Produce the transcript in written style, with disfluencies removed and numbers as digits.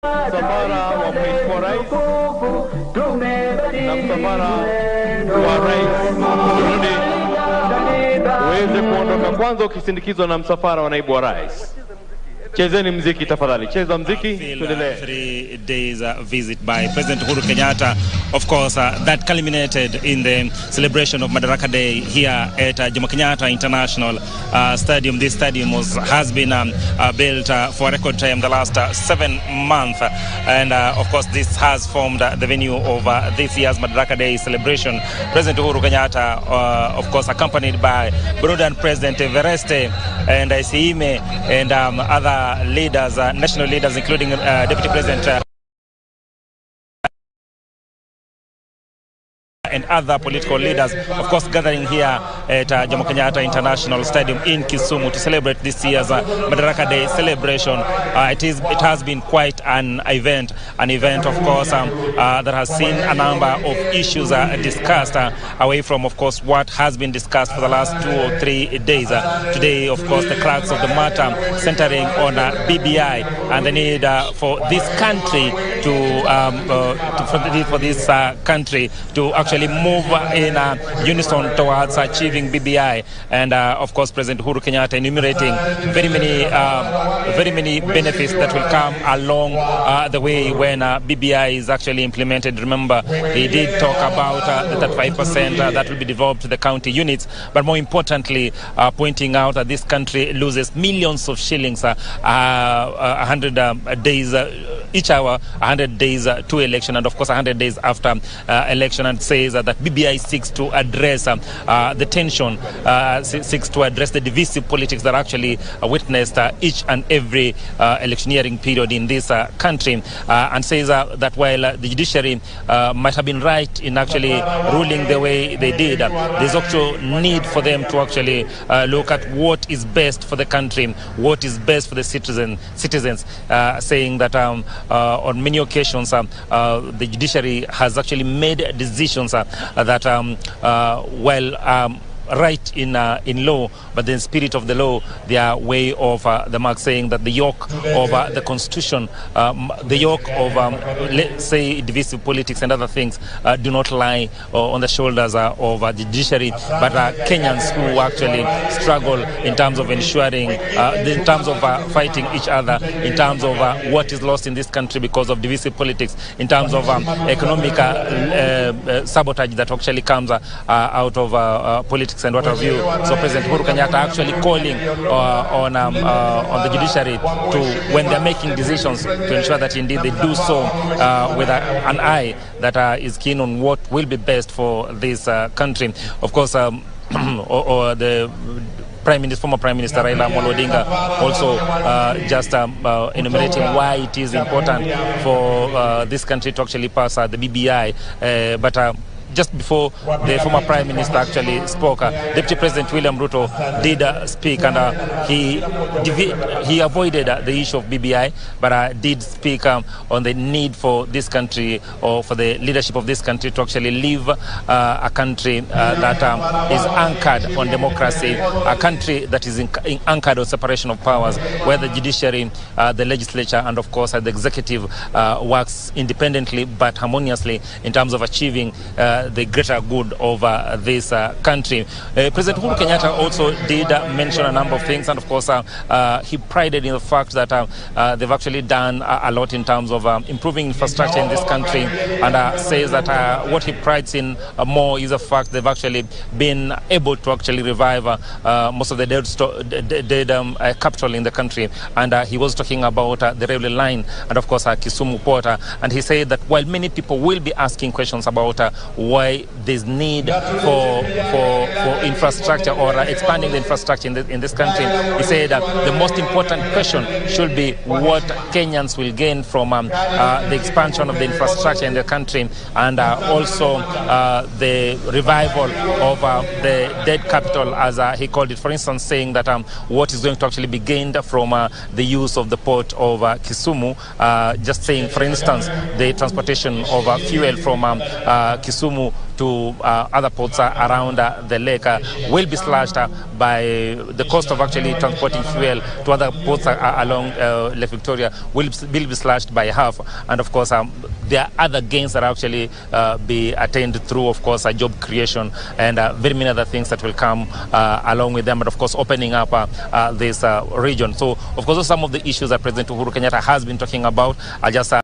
Msafara wa mheshimiwa rais na msafara wa rais Burundi uweze kuondoka kwanza ukisindikizwa na msafara wa naibu wa rais. Chezeni mziki tafadhali. Cheza mziki. 3 days visit by President Uhuru Kenyatta. Of course, that culminated in the celebration of Madaraka Day here at Jomo Kenyatta International Stadium. This stadium has been built for a record time the last 7 months. And of course, this has formed the venue of this year's Madaraka Day celebration. President Uhuru Kenyatta, of course, accompanied by Burundian President Evereste and Isiime and other leaders, national leaders, including Deputy President and other political leaders, of course, gathering here at Jomo Kenyatta International Stadium in Kisumu to celebrate this year's Madaraka Day celebration. It has been quite an event, of course, that has seen a number of issues discussed away from, of course, what has been discussed for the last 2 or 3 days. Today, of course, the crux of the matter centering on BBI and the need for this country to actually move in unison towards achieving BBI. And of course, President Uhuru Kenyatta enumerating very many benefits that will come along the way when BBI is actually implemented. Remember, he did talk about the 35% that will be developed to the county units, but more importantly, pointing out that this country loses millions of shillings 100 days each hour, 100 days to election, and of course 100 days after election, and says that BBI seeks to address the tension, seeks to address the divisive politics that actually witnessed each and every electioneering period in this country, and says that while the judiciary might have been right in actually ruling the way they did, there's also need for them to actually look at what is best for the country, what is best for the citizens, saying that on many occasions the judiciary has actually made decisions that right in law, but in spirit of the law, they are way off the mark, saying that the yoke of the constitution, the yoke of let's say divisive politics and other things do not lie on the shoulders of the judiciary, but Kenyans who actually struggle in terms of ensuring, in terms of fighting each other, in terms of what is lost in this country because of divisive politics, in terms of economic sabotage that actually comes out of politics and what have you. So President Uhuru Kenyatta actually calling on the judiciary to, when they're making decisions, to ensure that indeed they do so with an eye that is keen on what will be best for this country. Of course, or the former Prime Minister Raila Amolo Odinga also just enumerating why it is important for this country to actually pass the BBI, but just before the former Prime Minister actually spoke, Deputy President William Ruto did speak, and he avoided the issue of BBI, but did speak on the need for this country, or for the leadership of this country, to actually live a country that is anchored on democracy, a country that is anchored on separation of powers, where the judiciary, the legislature, and of course the executive works independently but harmoniously in terms of achieving the greater good of this country. President Uhuru Kenyatta also did mention a number of things, and of course he prided in the fact that they've actually done a lot in terms of improving infrastructure in this country, and says that what he prides in more is the fact they've actually been able to actually revive most of the dead capital in the country, and he was talking about the railway line and of course Kisumu Port, and he said that while many people will be asking questions about why there's need for infrastructure or expanding the infrastructure in this country, he said the most important question should be what Kenyans will gain from the expansion of the infrastructure in the country, and also the revival of the dead capital, as he called it. For instance, saying that what is going to actually be gained from the use of the port of Kisumu, just saying, for instance, the transportation of fuel from Kisumu Lamu to other ports around the lake will be slashed by the cost of actually transporting fuel to other ports along Lake Victoria will be slashed by half. And of course, there are other gains that actually be attained through, of course, job creation and very many other things that will come along with them. But of course, opening up this region. So, of course, those are some of the issues that President Uhuru Kenyatta has been talking about.